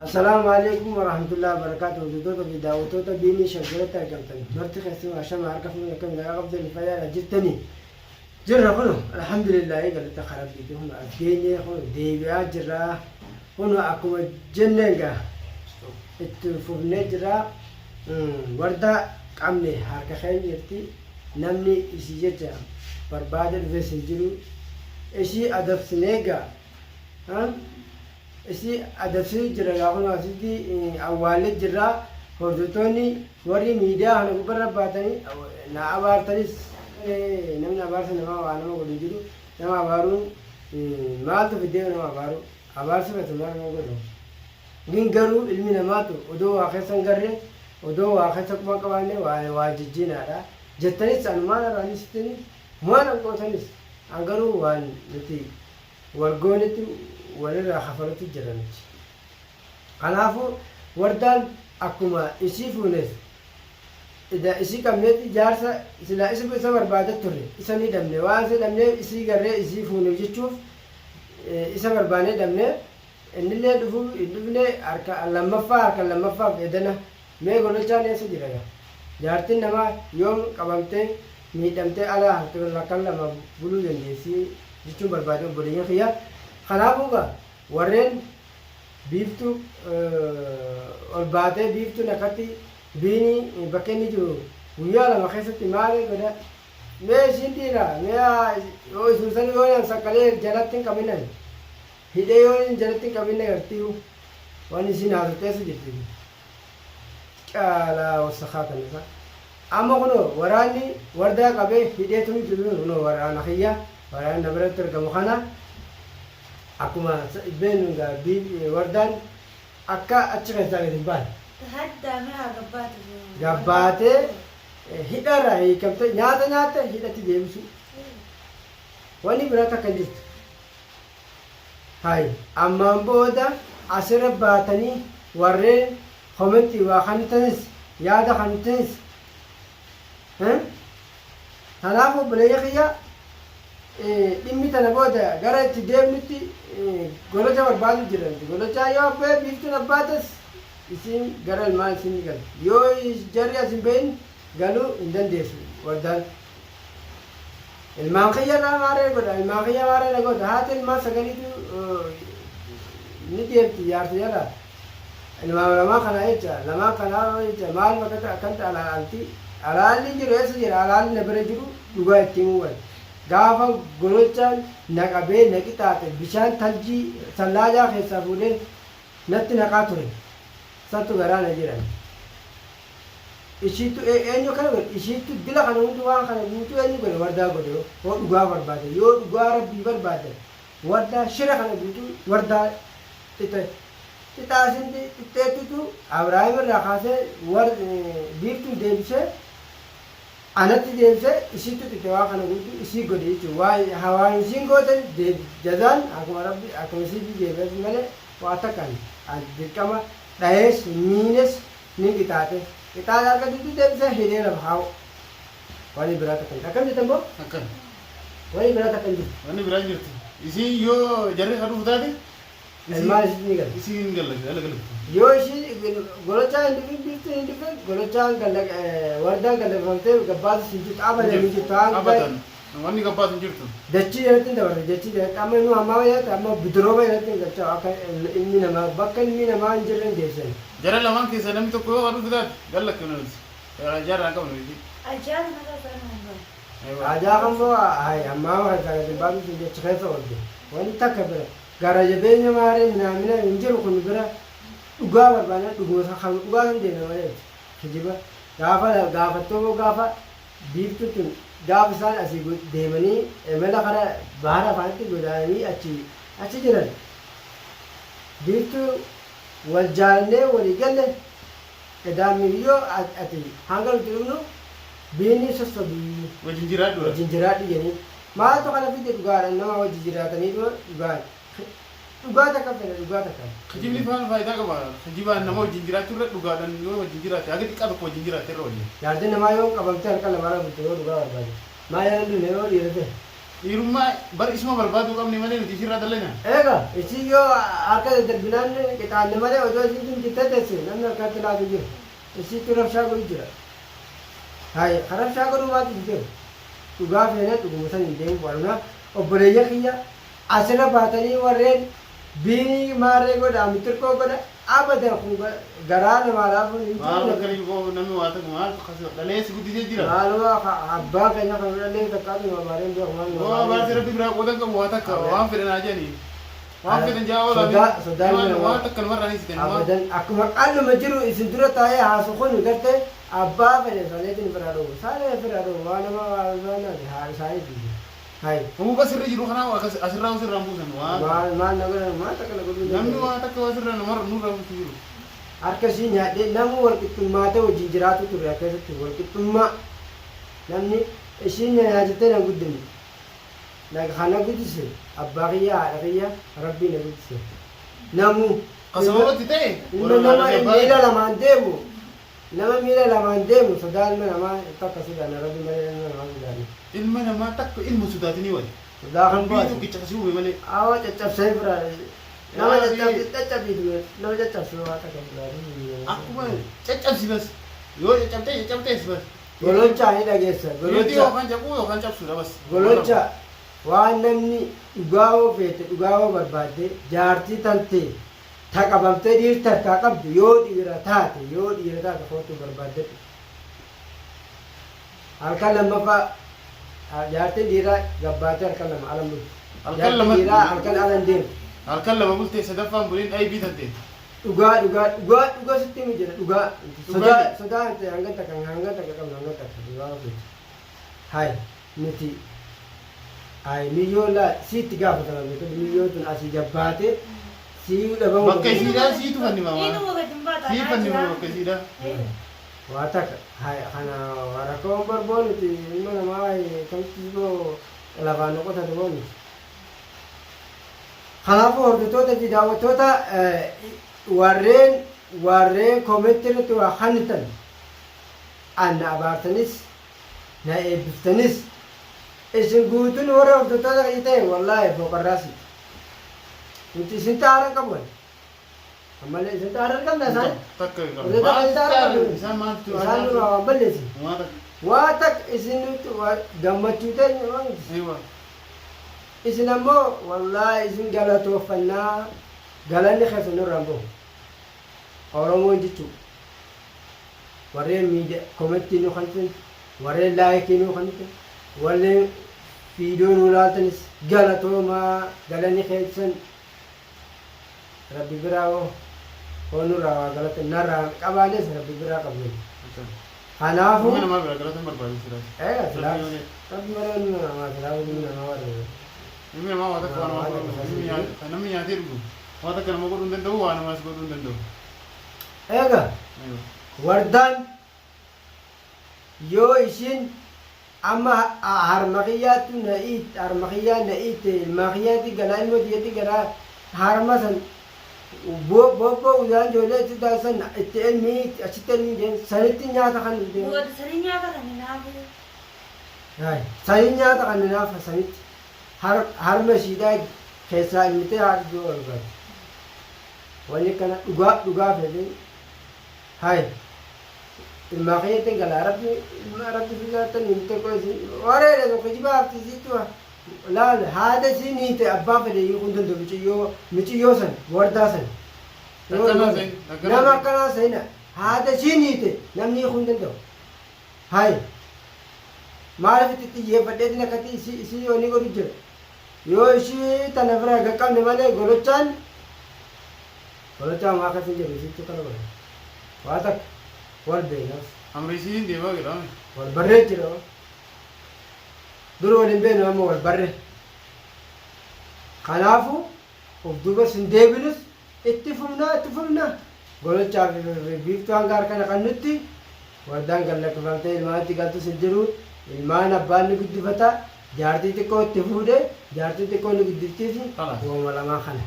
السلام عليكم ورحمة الله وبركاته. ودودو في داوتوتا بيني شغلتها كمتني مرتي خسوا عشان ما أعرف من كم لا قبض الفيا جتني جرا خلو الحمد لله قال تخرب بيتي هنا أجيني خلو ديبيا جرا هنا أكو جننجا التلفون جرا وردا عمني حركة خير يرتي نمني إسيجتا بربادر بسجلو إشي أدب سنيجا ها إسي أدفسي جرا ياخون أسيدي أولاد جرا هردوتوني وري ميديا هنا كبر باتني نا أبارتنيس نمنا أبارس نما وانا ما قولي جرو نما أبارون ما تو فيديو نما أبارو أبارس بتمر ما قولو جين قرو علمي نماتو ودو آخر سنگره ودو آخر سكما كوانه واججين هذا جتنيس أنمان رانيستني ما نقولتنيس أنقرو وان نتي ورقونتي ولا خفرت الجرنج خلافو وردان أكما يسيفونس إذا إسي كمية جارسة سلا إسي بسمر بعد توري إساني دمني واسه دمني إسي غري يسيفونه يشوف إسا برباني دمني إن اللي دفو إدفني أركا لما فا إدنا مي غلو چاني إسي جرغا جارتين نما يوم قبامتين ميدمتين على هرتو لكال لما بلو جنجيسي جيشو بربادي وبريين خيار خلافوغا ورين بيفتو الباتة بيفتو نكتي بيني بكني جو ويا لما خسرت مالي كده ما سنديرا ما هو سوسن يوم سكالي جلاتين كمينة هيدا يوم جلاتين كمينة كرتيو واني سينارو تيسو جتي كلا وسخات الناس أما كنو وراني وردا كبه هيدا تومي تلون كنو ورانا خيا ورانا نبرة تركمخانا أكما بيننا وردان أكا أتشكل زاغي بان هدا ما غبات غبات هيدارا هي كمت نياتا هيداتي ديمسو واني براتا كنجت هاي أما بودا أسر باتني ورين خمتي وخنتنس يادا خنتنس ها هنافو بليخيا dhimmi tana booda gara itti deemnutti golocha barbaadu jiranti golocha yoo abbee biiftuun abbaatas isin gara ilmaan isin ni galu yoo jarri as hin beeyin galuu hin dandeessu wardaan ilmaan kiyyarraa maaree godha ilmaan kiyya maaree na godha haati ilmaan sagaliitu ni deemti jaarti jala ilmaan lamaa kana jecha lamaa kanaa jecha maal makata akkanta alaalti alaalli jiru eessa jira alaalli na bira jiru dhugaa ittiin uwwan gaafa golochaan naqabee naqixaaxe bishaan taljii sallaajaa keessaa fuudhee natti naqaa ture sattu garaa na jiran ishiitu eenyu kana godhe ishiitu dila kana hundi waan kana guutuu eenyu godhe wardaa godhe yoo dhugaa barbaade yoo dhugaa rabbii barbaade wardaa shira kana guutuu wardaa xixaasinti xixxeettutu abrahaam irraa kaasee biiftuun deebisee anatti deebisee isiitu xixe waa kana guutuu isii godhe jechuudha waa hawaan isiin gootan jazaan akkuma rabbi akkuma isii deebi'es malee waa takkan dirqama dhayees miines ni qixaaxe qixaaxe harka duutuu deebisee hidhee lafa haa'u wani biraa takkan akkam jettan boo Akkan. wani biraa takkan jirtu Wanni biraa jirti. Isin yoo jarri hadhuuf taate ilmaan isii ni gala isin galagala. yoo ishii golochaa hin dhufin biiftuu hin dhufin golochaan wardaan gallafamtee gabbaasa siin jirtu abalanii jirtu Abatan. Wanni gabbaas hin jirtu. dachii irratti dabarre dachii irratti amma nu ammaa yaata amma bidirooba irratti galcha akka ilmi namaa bakka ilmi namaa hin jirre deessan Jara lamaan keessa namni tokko yoo hadhuuf taate gallakkinuuti. Jarri qabnu. أجاد هذا فاهم ajaa kan boo hay ammaa maka sagate baatu siin jecha keessa oolte wani takka bira gara jabeenya maaree minaamina hin jiru kun bira dhugaa barbaadna dhugoota kan dhugaa hin deemne malee kijiba gaafattoo gaafa biiftu tun gaafa isaan asii deemanii emela kana bahara afaanitti godaananii achi jiran biiftu wal jaallee walii galle edaamiyyoo ati hanga nuti dhumnu biinni sossobii Wajjin jiraadhu. wajjin jiraadhu jedhanii maaltu kana fide dhugaadhaan nama wajji jiraatanii dhugaan dhugaa takka fedha dhugaa takka Kijibni faayidaa qaba. Kijibaan nama wajjin jiraachuu irra dhugaadhaan yoo wajjin jiraate haga xiqqaa tokko wajjin jiraate irra wajjin. yaadde namaa yoo qabamte harka lamaarraa bulte yoo dhugaa barbaade maa yaaddu yoo dhiirate dhiirummaa bar isuma barbaaduu qabne malee nuti isirraa dallina. Egaa isin yoo harka darbinaan qixaanne malee otoo isin kun jittatesse namni akkatti laatu jiru. Isitti rabshaa godhu jira. Hayi rabshaa godhuu baatu jiru. Dhugaa feene dhuguma san hin deemu waluna obboleeyya kiyya asirra baatanii warreen biinii maarree godha mitirkoo godha abadan kun garaa namaadhaaf hin Maal jiru. akkanii koo namni waa takku maal dhaleessi guddisee jira. Maaluma abbaa keenya kan dhallee takkaatu mabaareen beeku Waa baasii rabbi biraa qoodan qabu waa takka waan fedhan haa jedhanii. Waan fedhan jaawoo Sodaan waan takka namarraa ni sitan. abadan akkuma qalluma jiru isin dura taa'ee haasu kun garte abbaa fedhe saneetiin fira dhoobu saanee fira dhoobu waa nama waa naati haa isaanii fiige hayi Namuu basirra jiru kanaa asirraa sirraan buusan waan. maal nagara maal takka na godhuu Namni waa takka waa sirraa namarra nurraa buusu jiru. harka isii nyaadhee namni walqixxummaa ta'e wajjin jiraatu ture keessatti walqixxummaa namni ishiin nyaachittee na guddine kana guddise abbaa kiyya haadha kiyya rabbii na guddise namu Qasabamatti ta'e. nama miila lamaan deemu nama miila lamaan deemu sodaan ilma namaa takka sodaan rabbi malee ilma namaa sodaani Ilma namaa takka ilma sodaatinii wali. sodaa kan Rabbii baatu tokkicha kasii uume malee. awa caccabsee bira nama caccabsiitu nama caccabsee waa takka bira Akkuma caccabsi bas. Yoo caccabtees bas. gololchaa ni dhageessa Yoo gololcha yookaan cabuu yookaan cabsuudha bas. gololcha waan namni dhugaawoo feete dhugaawoo barbaadde jaartii tante ta qabamtee dhiirta taa qabdu yoo dhiira taate kootu barbaaddetu halkan lammaffaa jaartiin dhiiraa gabbaatee halkan lama alam bulti Halkan jaartiin lama dhiiraa halkan alan deemu halkan lama bultee sadaffaan buliin aybii tattee. dhugaa sitti mi jira dhugaa Dhugaa. sodaa hanga takka qabna hanga takka dhugaa feete hay nuti ay miyyoola siitti gaafatama beekatu miyyootun asii gabbaate sii dhabamu Bakka isiidhaa siitu fannima Ini maa. mau ke tempat Sii fannima bakka isiidhaa. waa takka hay kana rakkoon barboonuti ilma namaa kamti boo lafaan noqotatu boonu kanaafuu hordoftoota fi daawwattoota warreen koomentii irratti waa hanitan anna abaartanis na eebbiftanis isin guutuun warra hordoftoota kan ta'e wallaahi boqorraasi nuti isin taaran qaban ammallee isin taaran qabna isaan Takka Udah tak ada cara. isaan maaltu isaan nurraa waan balleessi Waa takka. waa takka isin nuti gammachuu ta'e waan Eewa. isin ammoo wallaahi isin galatoofannaa galanni keessa nurraan bahu oromoon jechuudha warreen miidiyaa koomentii nu kantan warreen laayikii nu kantan warreen viidiyoo nu laatanis galatoomaa galanni keessan rabbi biraa hoo nurraa waa galata narraa qabaanes rabbi biraa qabne kanaafuu Ilma namaa bira galatan barbaachisaadha. rabbi malee ilma namaa silaafu ilmi namaa warra Ilmi namaa waa takka waan nama godhu. Kan namni nyaatee dhugu. Waa takka nama godhuu hin danda'u waa namaas godhuu hin danda'u. eega Eewa. wardaan yoo ishiin amma harmakiyyaattu harmakiyyaa na'iitte ilmaakiyyaatti galaa ilma diyyatti galaa harma san bobboo udaan ijoollee itti taasisan itti elmii achitti elmii deemu sanitti nyaata kan deemu Buat seringnya apa kan ini aku? sanii nyaata kan naafa sanitti harma ishiidhaa keessaa ilmitee haadhuu barbaadu wanni kana dhugaa fedhe hay ilmaakiyyaatti galaa rabbi figaatan himte qoysi wareedha tokko jibaafti laal haada isiin hiite abbaa fedhe hiikuu hin danda'u michiyyoo san wardaa san nama akkanaa seena haada isiin hiite namni hiikuu hin danda'u hay maaliif itti xiyyeeffadheetin akkati isii yooni godhu jira yoo ishii tana bira gaqqabne malee golochaan waa akkasin jedhu isiitu kana godha waa takka wal beeknas Amrisiin deemaa jedhame. wal barree jira dur wal hin beeknu amma wal barre kanaafu of duuba sin deebinus itti fufnaa golochaa fi biiftuu hanga harkana kan nutti wardaan gallaqqifamtee ilmaatti galtu sin jiru ilmaan abbaan ni guddifata jaartii xiqqoo itti fuudhe jaartii xiqqoo ni guddiftiifi wooma lamaa kana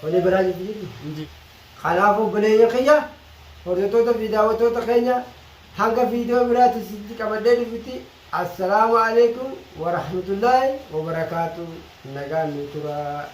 wali biraa jirti jirti Inji. kanaafuu obboleeyyan kiyya hordoftoota fi daawwattoota keenya hanga viidiyoo biraatti sitti qabadhee dhufutti السلام عليكم ورحمة الله وبركاته. نجان ترى